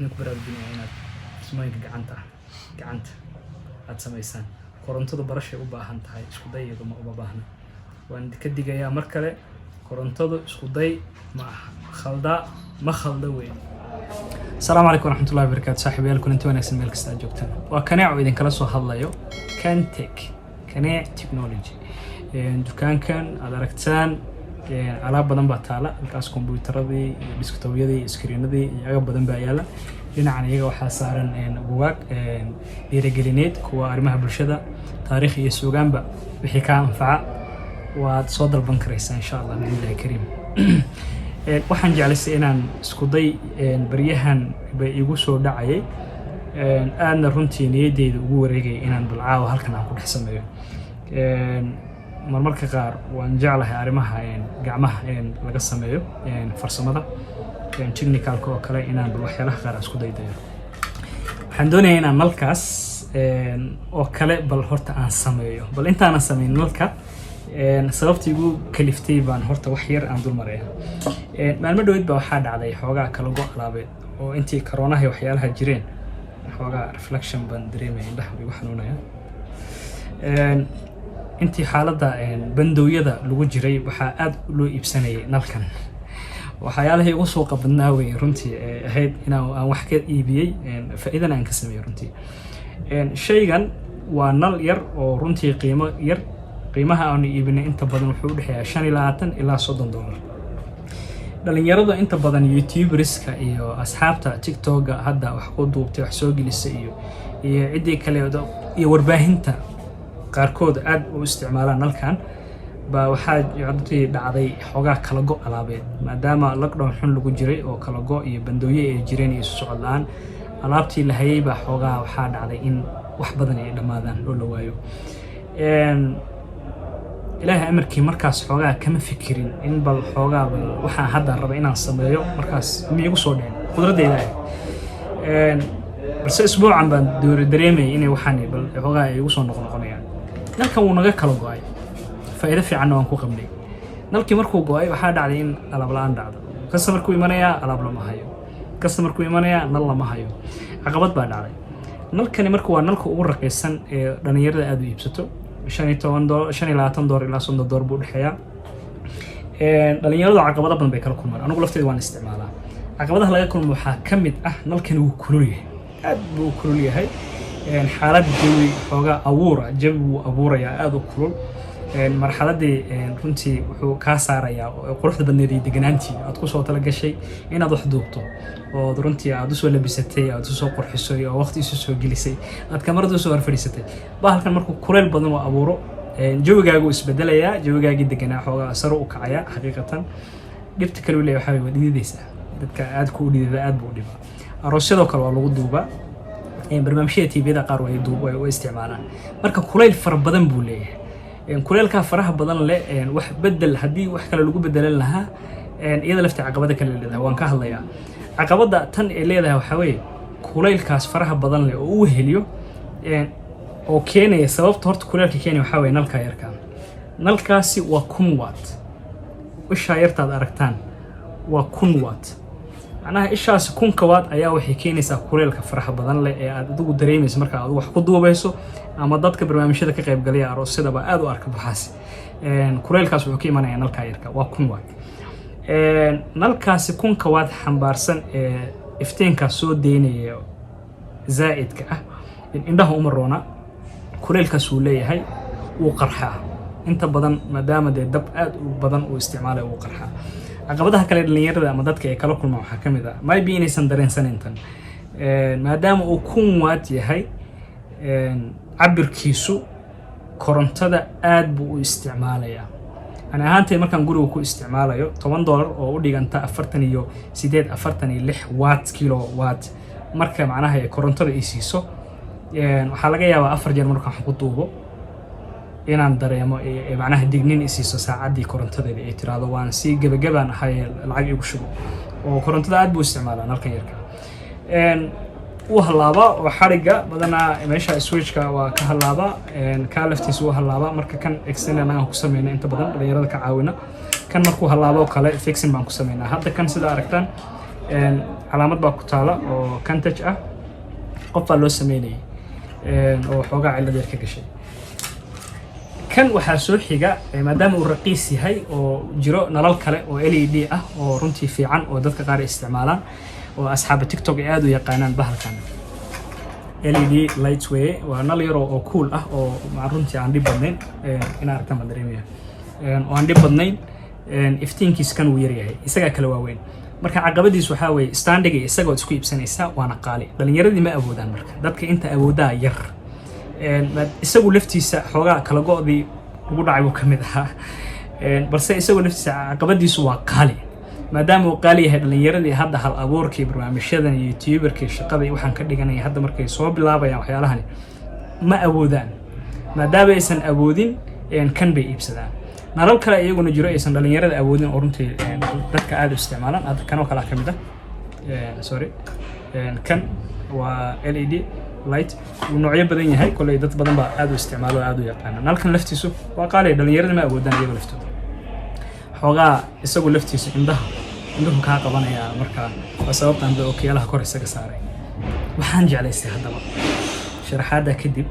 idinku baraarujinaya inaad farsamooyinka gacanta aad samaysaan. korontadu barashay u baahan tahay, isku day iyadu ma uma baahna. waan ka digayaa mar kale, korontadu isku day ma khalda weyn. السلام عليكم ورحمة الله وبركاته. صاحبي يالكم انتوا ناس ملك استاجوكتنا وكناع وإذا كلا سو هذايو كانتك كناع تكنولوجي دكان كان على ركتان على بدن بطالة الكاس كمبيوتر ذي ديسكتوب ذي سكرين ذي على بدن بعياله لنا عن يجوا حصارن بواق يرجلينيت كوا أرمها برشدة تاريخ يسوعان بحكام منفعة وتصدر بنكريس إن شاء الله بإذن الله كريم. waxaan jeclaystay inaan isku day baryahan bay igu soo dhacayay aadna runtii niyadeyda ugu wareegay inaan balcaaw halkan aan ku dhex sameeyo. marmarka qaar waan jeclahay arrimaha gacmaha laga sameeyo farsamada technicalka oo kale inaan waxyaalaha qaar isku daydayo. waxaan doonayaa inaan nalkaas oo kale bal horta aan sameeyo, bal intaan sameeyo nalka sababtii igu kaliftay baan horta wax yar aan dul maraya. maalmo dhaweyd baa waxaa dhacday xoogaa kala go' alaabeed oo intii corona waxyaalaha jireen xoogaa reflection baan dareemay indhaha igu xanuunaya. intii xaaladda bandowiyada lagu jiray waxaa aad loo iibsanayay nalkan. waxyaalaha igu soo qabadnaa way runtii ahayd inaan wax ka iibiyey faa'iidana aan ka sameeyo runtii. shaygan waa nal yar oo runtii qiimo yar. qiimaha aan iibinay inta badan wuxuu u dhaxeeyaa $25 ilaa $30. dhalinyarada inta badan YouTuberska iyo asxaabta TikTok-ga hadda wax ku duubtay wax soo gelisay iyo cidii kale iyo warbaahinta qaarkood aad u isticmaalaan nalkan ba waxaa dhacday xoogaa kala go' alaabeed maadaama lockdown xun lagu jiray oo kala go' iyo bandooye ay jireen iyo socod la'aan alaabtii la hayay ba xoogaa waxaa dhacday in wax badan ay dhamaadaan oo la waayo. ilaahay amarkii markaas xoogaa kama fikirin in bal xoogaa waxaan hadda rabay inaan sameeyo markaas miigu soo dhacay qudradeyda balse isbuucan baan dareemay inay waxaan bal xoogaa ay igu soo noqonayaan. nalkan wuu naga kala go'ay, faa'iido fiicanna waan ku qabnay. nalkii markuu go'ay waxaa dhacday in alaab la'aan dhacdo. customer-ku imanaya alaab lama hayo, customer-ku imanaya nal lama hayo, caqabad baa dhacday. nalkani marka waa nalka ugu raqiisan ee dhalinyarada aad u iibsato. $25 ilaa $30 buu dhaxeeyaa. dhalinyaradu caqabado badan bay kala kulmaan. anigu lafteeda waan isticmaalaa. caqabadaha laga kulmo waxaa ka mid ah nalkani wuu kulul yahay, aad buu kulul yahay. xaalad jawi xoogaa jawi wuu abuurayaa aad u kulul. marxaladii runtii wuxuu kaa saarayaa quruxda badneed iyo deganaantii aad ku soo tala gashay inaad wax duubto oo runtii aad u soo labisatay, aad u soo qurxisay oo waqti isu soo gelisay, aad kamarada soo horfadhiisatay. halkan markuu kuleel badan oo abuuro jawigaagu isbedelayaa, jawigaagii deganaa xoogaa sare u kacaya. xaqiiqatan dhibta kale uu leeyahay waxaa way dhididaysaa. dadka aad ku dhidida aad buu dhibaa. aroosyadoo kale waa lagu duubaa, barnaamijyada TV-da qaar way isticmaalaan. marka kuleel fara badan buu leeyahay. kuleelka faraha badan leh wax bedel hadii wax kale lagu bedelan lahaa iyada lafta caqabada kale leedahay waan ka hadlayaa. caqabada tan ee leedahay waxa weeye kuleelkaas faraha badan leh oo uu heliyo oo keenaya sababta horta kuleelka keenaya waxa weeye nalka yarka. nalkaasi waa 1000 watt. isha yartaad aragtaan waa 1000 watt. macnaha ishaas 1000 watt ayaa waxay keenaysaa kuleelka faraha badan leh ee aad adigu dareemayso marka aad wax ku duubayso ama dadka barnaamijyada ka qayb galaya aroosyada ba aad u arka baxaas. kuleelkaas wuxuu ka imanayaa nalka yarka waa 1000 watt. nalkaasi 1000 watt xambaarsan ee iftiinka soo deynaya zaa'idka ah indhaha uma roona. kuleelkaas uu leeyahay uu qarxaa inta badan maadaama dab aad u badan uu isticmaalayo uu qarxaa. caqabadaha kale dhalinyarada ama dadka ay kala kulmaan waxaa ka mid ah maybe inaysan dareensaneyn tan maadaama uu 1000 watt yahay. cabirkiisu korontada aad buu u isticmaalayaa. ana ahaantay markaan guriga ku isticmaalayo $10 oo u dhiganta 46 watt kilowatt marka macnaha ay korontada ay siiso. waxaa laga yaabaa 4 jeer markaan wax ku duubo inaan dareemo macnaha dignin isiiso saacadii korontadeeda ay tiraado waan si gabagabaan ahay lacag igu shubo oo korontada aad buu isticmaalaa nalkan yarka. uu halaaba oo xariga badanaa meesha switchka waa ka halaaba ka laftiisa uu halaaba marka kan extend aan ku sameeyay inta badan dhalinyarada ka caawina. kan markuu halaabo kale fixing baan ku sameeynaa. hadda kan sida aragtaan calaamad baa ku taala oo kantaj ah qof baa loo sameynayay oo xoogaa cilad yar ka gashay. kan waxaa soo xiga maadaama uu raqiis yahay oo jiro nalal kale oo LED ah oo runtii fiican oo dadka qaar isticmaalaan oo asxaabta TikTok ay aad u yaqaanaan bahalkan. LED light way waa nal yar oo cool ah oo runtii aan dhib badnayn inaan aragtaan ma dareemayaa oo aan dhib badnayn iftiinkiis kan uu yar yahay isaga kala waaweyn. marka caqabadiis waxa weeye standiga isagoo isku iibsanaysa waana qaali dhalinyaradii ma awoodaan marka dadka inta awoodaa yar isagu laftiisa xoogaa kala go'dii ugu dhacay uu kamid ahaa balse isagu laftiisa caqabadiisu waa qaali maadaama uu qaali yahay dhalinyaradii hadda hal abuurkii barnaamijyadan iyo youtuberkii shaqada waxaan ka dhiganaya hadda markay soo bilaabayaan waxyaalahan ma awoodaan maadaama aysan awoodin kan bay iibsadaan. nalal kale iyaguna jiro aysan dhalinyarada awoodin oo runtii dadka aad u isticmaalaan hadda kan oo kale kamid ah sorry kan waa LED light uu noocyo badan yahay kulay dad badan baa aad u isticmaalo aad u yaqaan. nalkan laftiisu waa qaali dhalinyarada ma awoodaan iyaga laftooda xoogaa isagu laftiisu indhuhu ka qabanaya marka waa sababtan oo kiyaalaha kor isaga saaray. waxaan jeclaystay haddaba sharaxaada kadib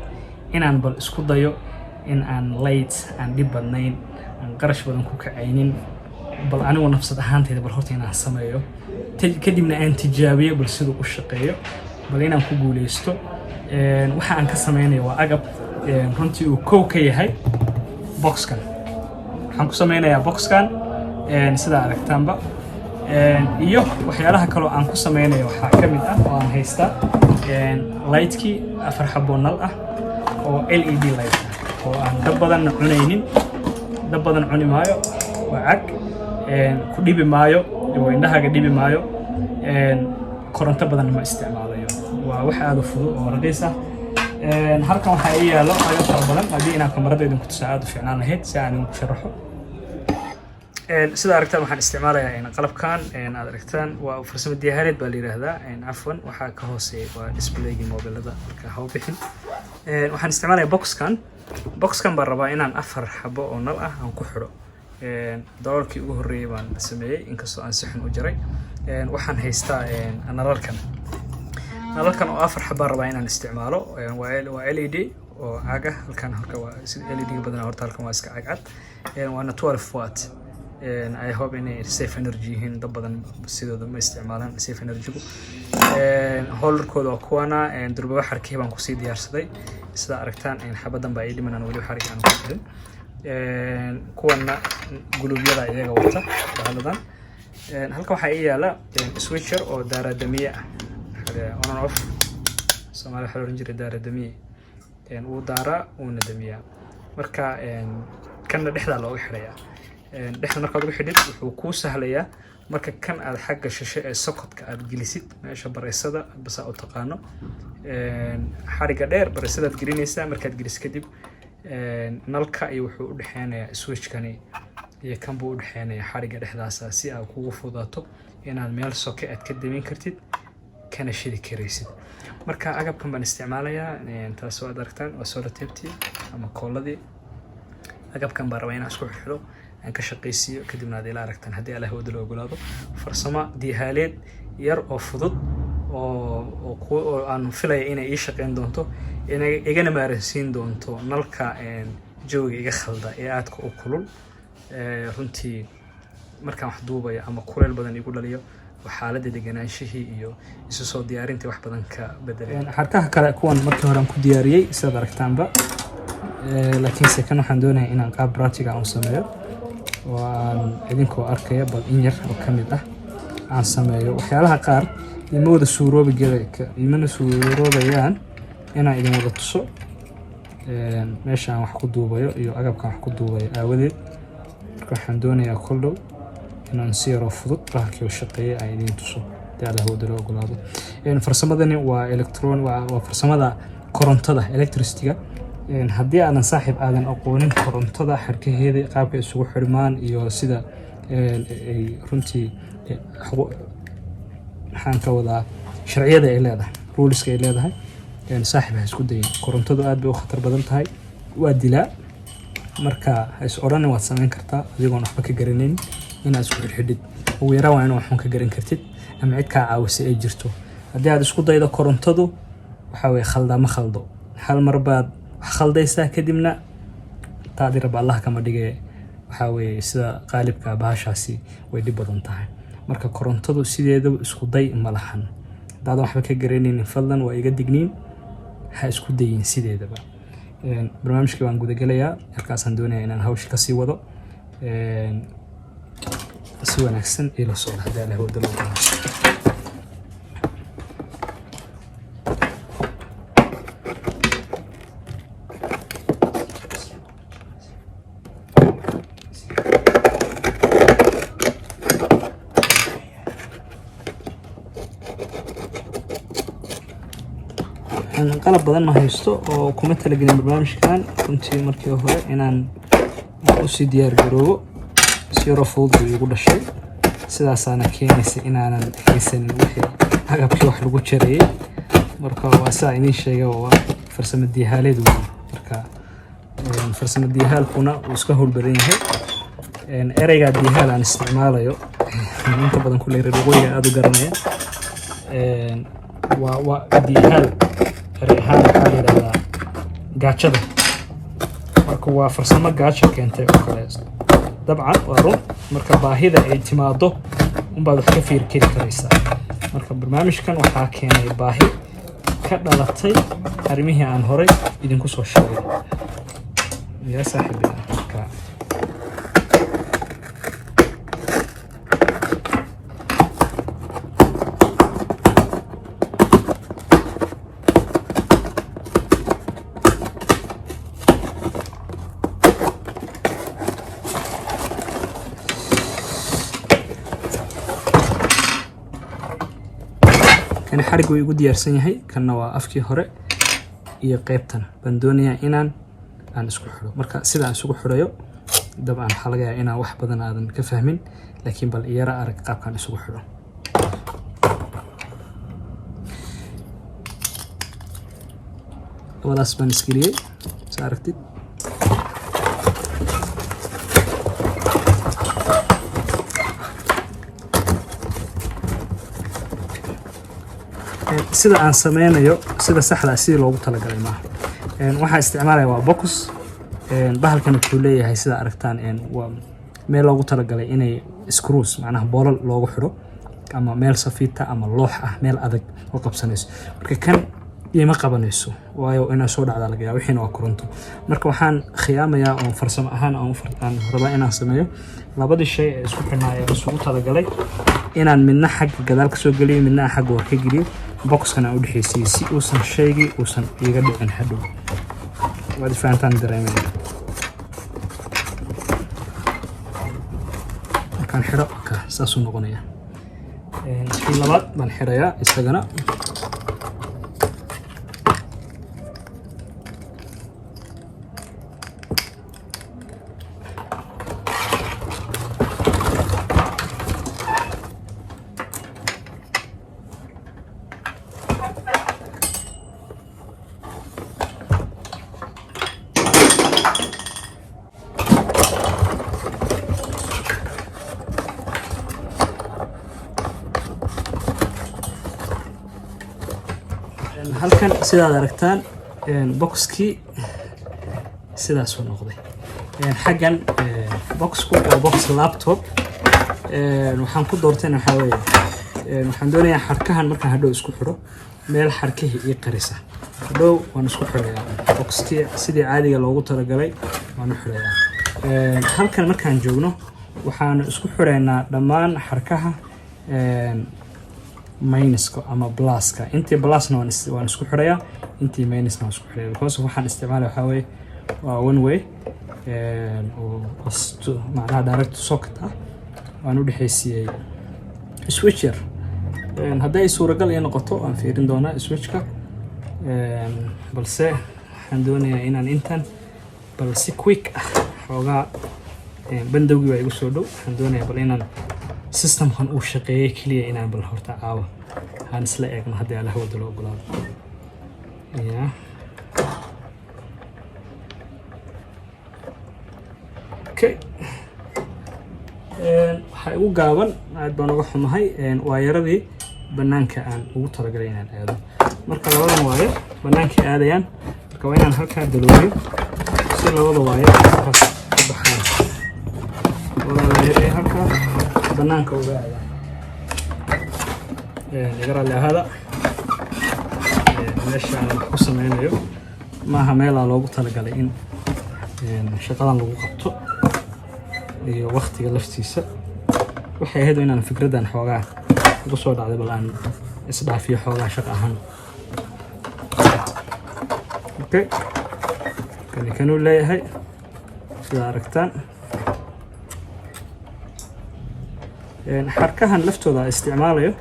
inaan bal isku dayo in aan light aan dhib badnayn aan qarash badan ku kacaynin bal anigu nafsad ahaantayda bal horta inaan sameeyo kadibna aan tijaabiyo bal siduu u shaqeeyo bal inaan ku guuleysto. waxa aan ka sameynayo waa agab runtii uu kow ka yahay boxkan. waxaan ku sameynayaa boxkan sida aragtaanba iyo waxyaalaha kale oo aan ku sameynayo waxaa ka mid ah oo aan haystaa lightkii 4 xabo nal ah oo LED light ah oo aan dab badan cunaynin dab badan cuni maayo waa cag ku dhibi maayo oo indhahaaga dhibi maayo koronto badan ma isticmaalayo waa wax aad u fudud oo raqiis ah. halkan waxaa ii yaalo agab fara badan haddii inaan kamarada idinku tusaa aad u fiicnaan lahayd si aan idinku sharaxo. sida aragtaan waxaan isticmaalayaa qalabkan aad aragtaan waa farsamo diyaareed baa la yiraahdaa afwan waxaa ka hooseeya waa displaygi mobilada marka ha u bixin. waxaan isticmaalayaa boxkan baan rabaa inaan 4 xabo oo nal ah aan ku xidho. dolarkii ugu horreeyay baan sameeyay inkastoo aan si xun u jaray. waxaan haystaa nalalkan oo 4 xabo rabaa inaan isticmaalo waa LED oo caga halkan halka waa sida LED badan horta halkan waa iska cagcad waana 12 watt. I hope inay safe energy yihiin dad badan sidooda ma isticmaalaan safe energy-gu. holderkooda waa kuwana durba xarkii baan kusii diyaarsaday sida aragtaan xabadan baa ii dhiman aan wali xarig aan ku xirin. kuwana gulubyada iyaga wata bahaladan. halka waxaa ii yaala switcher oo daaradamiye ah on and off Soomaali waxa oran jiray daaradamiye uu daara uuna damiya marka kan dhexda looga xirayaa dhexda markaad ugu xidhid wuxuu ku sahlayaa marka kan aad xagga shishe ee sokotka aad gelisid meesha bareysada basa u taqaano xariga dheer bareysada aad gelinaysaa markaad gelis kadib nalka iyo wuxuu u dhaxeynaya switchkani iyo kan buu u dhaxeynaya xariga dhexdaas si aad kugu fudaato inaad meel soke aad ka damin kartid kana shidi karaysid. marka agabkan baan isticmaalayaa taas oo aad aragtaan waa solar tape ama kooladii. agabkan baan rabaa inaan isku xidho aan ka shaqaysiyo kadibna aad ila aragtaan haddii Allah wada loo ogolaado farsamo dihaaleed yar oo fudud oo aan filaya inay ii shaqeyn doonto inay igana maaransiin doonto nalka jooga iga khalda ee aadka u kulul runtii markaan wax duubayo ama kuleel badan igu dhaliyo xaaladda deganaanshihi iyo isu soo diyaarinta wax badan ka bedelay. xarkaha kale kuwan markii hore aan ku diyaariyay sida aragtaanba laakiin se kan waxaan doonayaa inaan qaab practical aan sameeyo waan idinkoo arkaya bal in yar oo kamid ah aan sameeyo waxyaalaha qaar imooda imana suuroobayaan inaan idin wada tuso meeshaan wax ku duubayo iyo agabkan wax ku duubayo aawadeed marka waxaan doonayaa kol dhow inaan si yar oo fudud bahalkii u shaqeeyay aan idin tuso haddii Allah wada loo ogolaado. farsamadani waa waa farsamada korontada electricity-ga. haddii aadan saaxiib aadan aqoonin korontada xarkaheeda qaabka isugu xirmaan iyo sida ay runtii waxaan ka wadaa sharciyada ay leedahay ruleska ay leedahay saaxiib ha isku dayin korontadu aad bay u khatar badan tahay waa dilaa marka ha is odhan waad samayn kartaa adigoon waxba ka garanayn inaad isku xidhid ugu yaraan waa inaad waxun ka garan kartid ama cid kaa caawisa ay jirto. haddii aad isku daydo korontadu waxa weeye khaldama khaldo, hal mar baad wax khaldaysaa kadibna taadi raba allah kama dhigay waxa weeye sida qaalibka bahashaasi way dhib badan tahay. marka korontadu sideedaba isku day ma lahan. haddaad waxba ka garanaynin fadlan waa iga digniin, ha isku dayin sideedaba. barnaamijkii waan gudagalayaa, halkaasaan doonayaa inaan hawsha kasii wado si wanaagsan ila soo hadaa la hawada loo galo. qalab badan ma haysto oo kuma talagelin barnaamijkan runtii markii hore inaan u sii diyaar garoobo. si yaro fudud igu dhashay, sidaasaana keenaysa inaanan haysanin wixii agabkii wax lagu jarayay. marka waa saa idin sheegay waa farsamo diihaaleed weyn. marka farsamo diihaalkuna uu iska howlbaran yahay. ereyga diihaal aan isticmaalayo inta badan kuley reeroqooyiga aad u garanaya. waa diihaal ahaan waxaa la yidhahdaa gaajada. marka waa farsamo gaajo keentay oo kale. dabcan waa run, marka baahida ay timaado unbaad wax ka fiirkeli karaysaa. marka barnaamijkan waxaa keenay baahi ka dhalatay arrimihii aan horay idinku soo sheegay. yaa saaxiibina marka kan xarig way ugu diyaarsan yahay. kanna waa afkii hore iyo qaybtan baan doonayaa inaan isku xiro. marka sida aan isugu xirayo dabcan waxaa laga yaabaa inaan wax badan aadan ka fahmin, laakiin bal iyara arag qaabkaan isugu xiro. labadaas baan isgeliyey sa aragtid. sida aan sameynayo sida saxda sidii loogu talagalay maaha. waxaa isticmaalaya waa box. bahalkan wuxuu leeyahay sida aragtaan waa meel loogu talagalay inay screws macnaha boolal loogu xiro ama meel safiita ama loox ah meel adag oo qabsanayso. marka kan ima qabanayso waayo inaa soo dhacda laga yaabo wixiina waa koronto. marka waxaan khiyaamayaa oo farsamo ahaan aan rabaa inaan sameeyo labadii shay ee isku xirnaaya isugu talagalay inaan midna xagga gadaal ka soo geliyo midna xagga hor ka geliyo. boxkan aan u dhaxaysiiyey si uusan shaygii uusan iga dhicin hadhow. waad fahantaan dareemaya. markaan xiro saasuu noqonaya. kii labaad baan xirayaa isagana. halkan sidaad aragtaan boxkii sidaasuu noqday. xaggan boxku waa box laptop. waxaan ku doortayna waxaa weeye waxaan doonayaa xarkahan markaan hadhow isku xiro meel xarkihii ii qarisa. hadhow waan isku xirayaa boxkii sidii caadiga loogu talagalay waan u xirayaa. halkan markaan joogno waxaan isku xiraynaa dhammaan xarkaha minuska ama pluska. intii plusna waan isku xirayaa, intii minusna waan isku xirayaa because waxaan isticmaalay waxaa weeye waa one way oo macnaha direct socket ah. waan u dhaxaysiiyey switcher. hadday suuragal ay noqoto waan fiirin doonaa switchka. balse waxaan doonayaa inaan intan bal si quick ah xoogaa bandowgii waa igu soo dhow. waxaan doonayaa bal inaan systemkan uu shaqeeyay kaliya inaan bal horta caawa aan isla eegno haddii alla hawada loo ogolaado. okay waxay ugu gaaban aad baan uga xumahay waayaradii banaanka aan ugu talagalay inaan aado marka labadan waaye banaanka aadayaan marka waa inaan halkaa dalooyo si labada waaye ka baxaan labada waaye halkaa banaanka uga aadaan igara leehada meesha aan ku sameynayo maaha meelaa loogu talagalay in shaqadan lagu qabto iyo waqtiga laftiisa waxay ahayd inaan fikradan xoogaa ugu soo dhacday bal aan isdhaafiyo xoogaa shaqo ahaan okay kanuu leeyahay sida aragtaan xarkahan laftooda isticmaalayo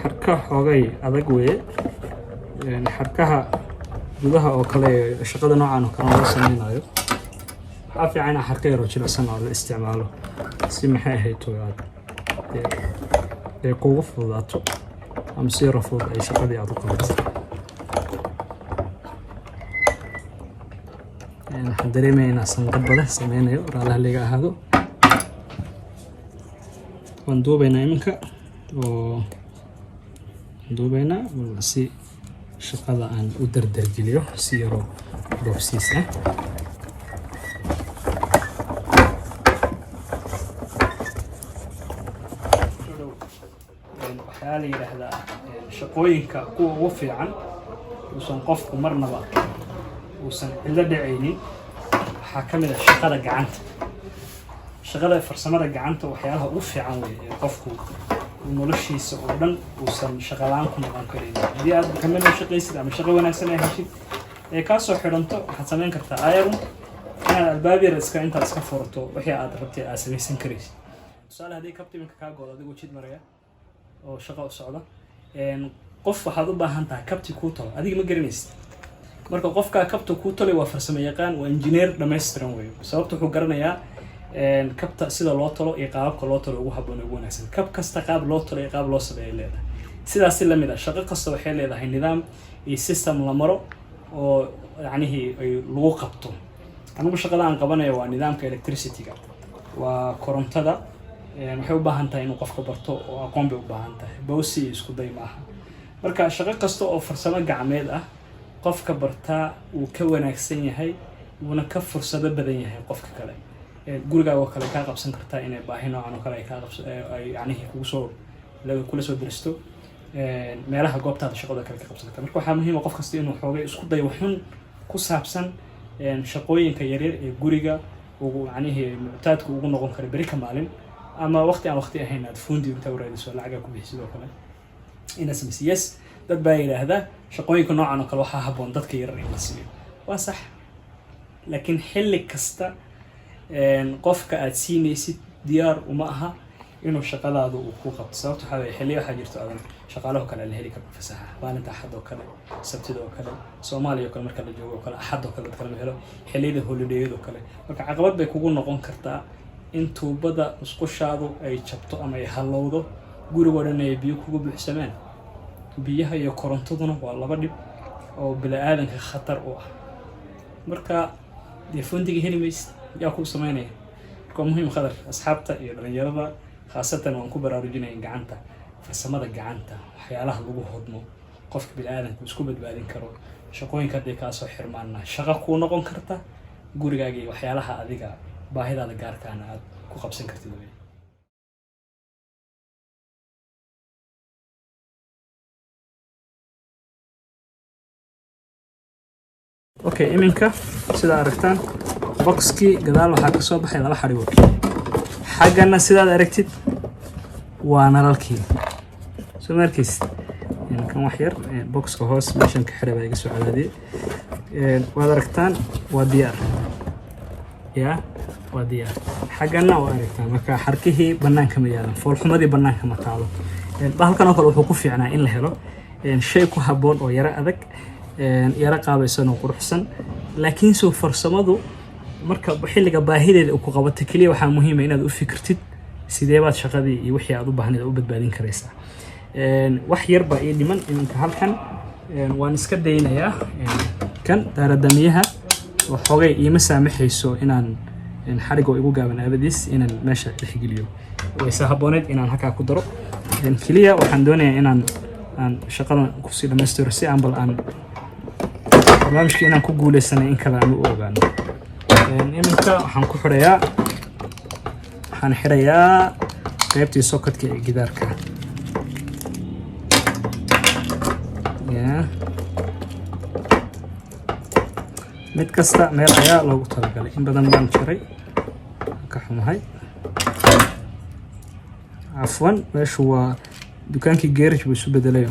xarka xoogay adag weeye xarkaha gudaha oo kale shaqada noocan oo kale loo sameynayo waxaa fiican in xarka yar oo jilicsan oo la isticmaalo si maxay ahayd ee kugu fududaato ama si yar fudud ay shaqadii aad u qabato waxaan dareemayaa inaan sanqad badan sameynayo raalaha laga ahaado waan duubaynaa iminka oo duubaynaa si shaqada aan u dardargeliyo si yaroo dhoofsiis ah waxaa la yidhaahdaa shaqooyinka kuwa ugu fiican uusan qofku marnaba uusan cidlo dhacaynin waxaa ka mid ah shaqada gacanta shaqada farsamada gacanta waxyaalaha ugu fiican weeye ee qofku noloshiisa oo dhan uusan shaqo la'aan ku noqon karin haddii aad kamid u shaqaysid ama shaqo wanaagsan ay heshid ee kaa soo xidhanto waxaad samayn kartaa ayaru inaad albaab yar intaad iska furato wixii aad rabtay aad samaysan karaysid tusaale haddii kabta iminka kaa goodo adigoo jid maraya oo shaqo u socda qof waxaad u baahan tahay kabti kuu talo adiga ma garanaysid marka qofkaa kabta kuu talay waa farsamo yaqaan waa injineer dhammaystiran weeye sababta wuxuu garanayaa kabta sida loo talo iyo qaababka loo talo ugu habboon ugu wanaagsan kab kasta qaab loo talo iyo qaab loo sameeyo leedahay sidaas la mid ah shaqo kasta waxay leedahay nidaam iyo system la maro oo yacnihii ay lagu qabto anigu shaqada aan qabanayo waa nidaamka electricity-ga waa korontada waxay u baahan tahay inuu qofka barto oo aqoon bay u baahan tahay bawsi iyo isku day maaha marka shaqo kasta oo farsamo gacmeed ah qofka bartaa uu ka wanaagsan yahay wuuna ka fursado badan yahay qofka kale gurigaaga oo kale kaa qabsan kartaa inay baahi noocan oo kale ay kaa qabsan ay yacnihii kula soo diristo meelaha goobtaada shaqada kale ka qabsan kartaa marka waxaa muhiim ah qof kasta inuu xoogay isku dayo waxun ku saabsan shaqooyinka yaryar ee guriga ugu yacnihii muctaadku ugu noqon kara beri ka maalin ama waqti aan waqti ahayn aad fuundi inta waraadiso lacaga ku bixi sidoo kale inaad samayso yes dad baa yidhaahdaa shaqooyinka noocan oo kale waxaa habboon dadka yarar in la siiyo waa sax laakiin xilli kasta qofka aad siinaysid diyaar uma aha inuu shaqadaada uu ku qabto sababta waxaa weeye xilliyo waxaa jirto adan shaqaalaha kale la heli karo fasaxa maalinta axad oo kale sabtida oo kale soomaaliya oo kale marka la joogo oo kale axad oo kale dadka lama helo xilliyada holidayada oo kale marka caqabad bay kugu noqon kartaa in tuubada musqushaadu ay jabto ama ay hallowdo gurigoo dhan ay biyo kugu buuxsamaan biyaha iyo korontaduna waa laba dhib oo bini'aadanka khatar u ah marka dee fundiga heli maysid yaa kuu samaynaya marka waa muhiim qadar asxaabta iyo dhalinyarada khaasatan waan ku baraarujinaya gacanta farsamada gacanta waxyaalaha lagu hodmo qofka bini'aadanku isku badbaadin karo shaqooyinka hadday kaa soo xirmaana shaqo kuu noqon karta gurigaaga iyo waxyaalaha adiga baahidaada gaarkaana aad ku qabsan kartid wey okay iminka sida aragtaan boxkii gadaal waxaa ka soo baxay laba xadhigood xaggana sidaad aragtid waa nalalkii soo markaysid kan wax yar boxka hoos meeshan ka xidhay baa iga soo cadaadiyey waad aragtaan waa diyaar yaa waa diyaar xaggana waa aragtaan marka xarkihii bannaanka ma yaalan foolxumadii bannaanka ma taalo halkan oo kale wuxuu ku fiicnaa in la helo shay ku habboon oo yaro adag yara qaabaysan oo quruxsan laakiin soo farsamadu marka xilliga baahideeda ku qabato kaliya waxaa muhiim ah inaad u fikirtid sidee baad shaqadii iyo wixii aad u baahnayd u badbaadin karaysaa wax yar baa ii dhiman iminka halkan waan iska daynayaa kan daaradamiyaha waxoogay iima saamaxayso inaan xarigo igu gaaban aabadiis inaan meesha dhexgeliyo waysa habooneed inaan halkaa ku daro keliya waxaan doonayaa inaan shaqadan kusii dhammaystiro si aan bal aan barnaamijka inaan ku guuleysanay in kale aan u ogaano iminka waxaan xirayaa qaybtii sockadka ee gidaarka mid kasta meel ayaa loogu talagalay in badan baan jiray ka xumahay عفوا meeshu waa dukaankii garage buu isu bedelayo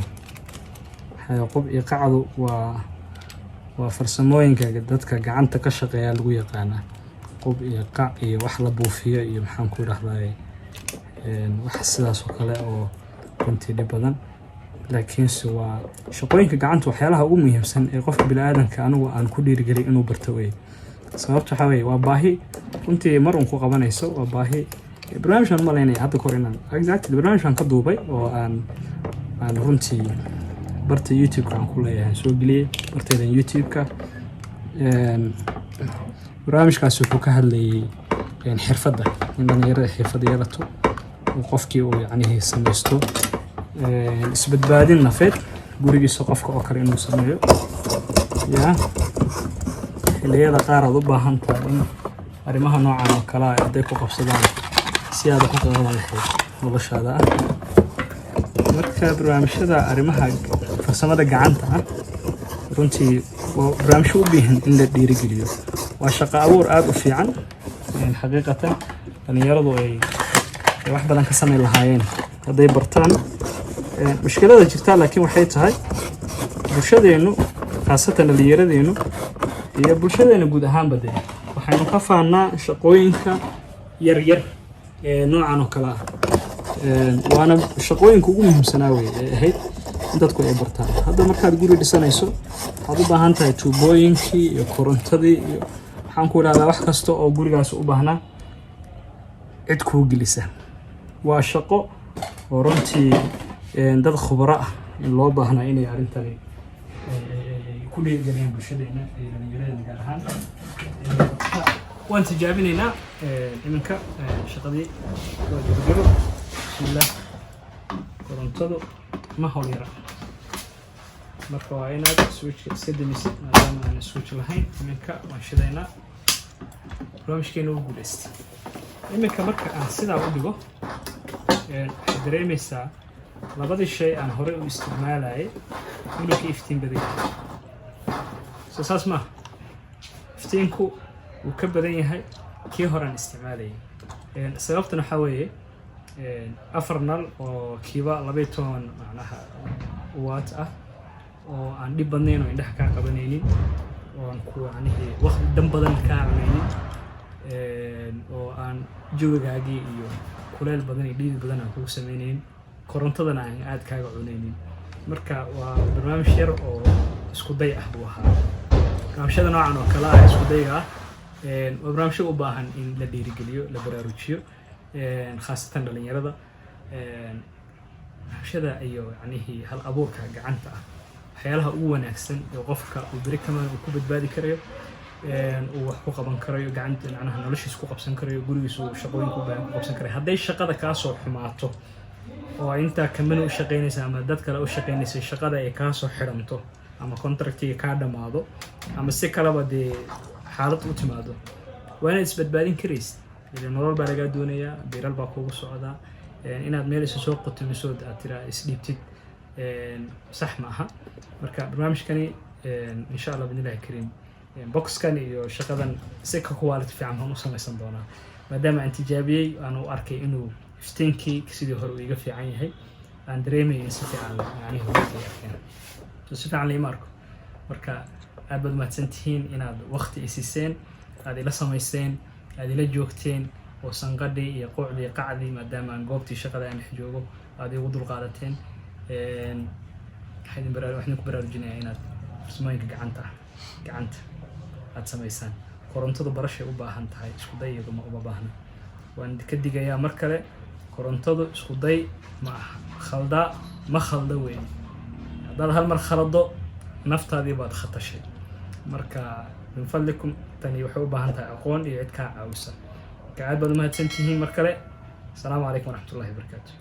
qob iyo qacdu waa farsamooyinka dadka gacanta ka shaqeeya lagu yaqaana qob iyo qac iyo wax la buufiyo iyo maxaan ku raahdaa wax sidaas oo kale oo runtii dhib badan laakiin waa shaqooyinka gacanta waxyaalaha ugu muhiimsan ee qofka bini'aadanka anigu aan ku dhiirigelin inuu barto way sababta waxa weeye waa baahi runtii mar ku qabanayso waa baahi barnaamijkan ma leeyahay hadda kor inaan exactly barnaamijkan ka duubay oo aan runtii barta YouTube kan ku leeyahay soo galiyay bartaydan YouTube ka barnaamijkaas wuxuu ka hadlayay xirfadda in dhalinyarada xirfad yeelato qofkii uu yacni samaysto isbadbaadin nafeed gurigiisa qofka oo kale inuu sameeyo xilliyada qaar aad u baahan tahay in arrimaha noocan oo kale ah ay ku qabsadaan si aad ku qaban lahayd noloshaada marka barnaamijyada arrimaha farsamada gacanta runtii waa barnaamij u baahan in la dhiirigeliyo waa shaqo abuur aad u fiican xaqiiqatan dhalinyaradu ay wax badan ka sameyn lahaayeen hadday bartaan mushkilada jirta laakiin waxay tahay bulshadeenu khaasatan dhalinyaradeenu iyo bulshadeena guud ahaan badee waxaynu ka faanaa shaqooyinka yar noocan oo kale waana shaqooyinka ugu muhiimsanaa way ahayd in dadku ay bartaan hadda markaad guri dhisanayso waxaad u baahan tahay tuubooyinkii iyo korontadii iyo waxaan ku idhahdaa wax kasta oo gurigaas u baahnaa cid kuu gelisa waa shaqo oo runtii dad khubaro ah in loo baahnaa inay arrintani ku dhiirigeliyaan bulshadeena iyo dhalinyaradeena gaar ahaan waan tijaabinaynaa iminka shaqadii waa gabagabo bismillah korontadu ma hawl yara marka waa inaad switchka iska damisid maadaama aan switch lahayn iminka waan shidaynaa barnaamijkeena u guulaysta iminka marka aan sidaa u dhigo waxaad dareemaysaa labadii shay aan horey u isticmaalayay inuu ka iftiin badan yahay soo saas maaha iftiinku wuu ka badan yahay kii horaan isticmaalayay sababtan waxaa weeye 4 nal oo kiiba 12 macnaha watt ah oo aan dhib badnayn oo indhaha kaa qabanaynin oo aan ku yacnihii waqti dhan badan kaa cunaynin oo aan jawigaagii iyo kuleyl badan iyo dhiid badan aan kugu sameynaynin korontadana aan aad kaaga cunaynin marka waa barnaamij yar oo isku day ah buu ahaa barnaamijyada noocan oo kale ah isku dayga ah waa barnaamijyo u baahan in la dhiirigeliyo la baraarujiyo khaasatan dhalinyarada barnaamijyada iyo yacnihii hal abuurka gacanta ah waxyaalaha ugu wanaagsan ee qofka uu beri kama uu ku badbaadi karayo uu wax ku qaban karayo gacanta macnaha noloshiisa ku qabsan karayo gurigiisa uu shaqooyinka u baahan ku qabsan karayo hadday shaqada kaa soo xumaato oo inta kamana u shaqeynaysa ama dad kale u shaqeynaysa shaqada ay kaa soo xiranto ama contractiga kaa dhamaado ama si kaleba dee xaalad u timaado waa inaad isbadbaadin karaysid ilaa nolol baa lagaa doonayaa biiral baa kugu socdaa inaad meel isa soo qotimiso aad tiraa isdhiibtid sax ma aha marka barnaamijkani insha allah bidnillaahi kariim boxkan iyo shaqadan si ka quality fiican baan u samaysan doonaa maadaama aan tijaabiyey aan u arkay inuu iftiinkii sidii hore uu iga fiican yahay aan dareemay in si fiican yani haweenkay arkeen si fiican liima arko marka aad baad mahadsantihiin inaad waqti i siiseen aad ila samayseen aad ila joogteen oo sanqadhii iyo quucdii iyo qacdii maadaama aan goobtii shaqada aan dhex joogo aad igu dulqaadateen waxaan ku baraarujinayaa inaad farsamooyinka gacanta aad samaysaan korontadu barashay u baahan tahay isku day iyaduma uma baahna waan ka digayaa mar kale korontadu isku day ma aha ma khalda weyn haddaad hal mar khalado naftaadii baad khatashay marka min fadlikum tani waxay u baahan tahay aqoon iyo cid kaa caawisa marka aad baad u mahadsantihiin mar kale. Asalaamu calaykum waraxmatullaahi wabarakaatu.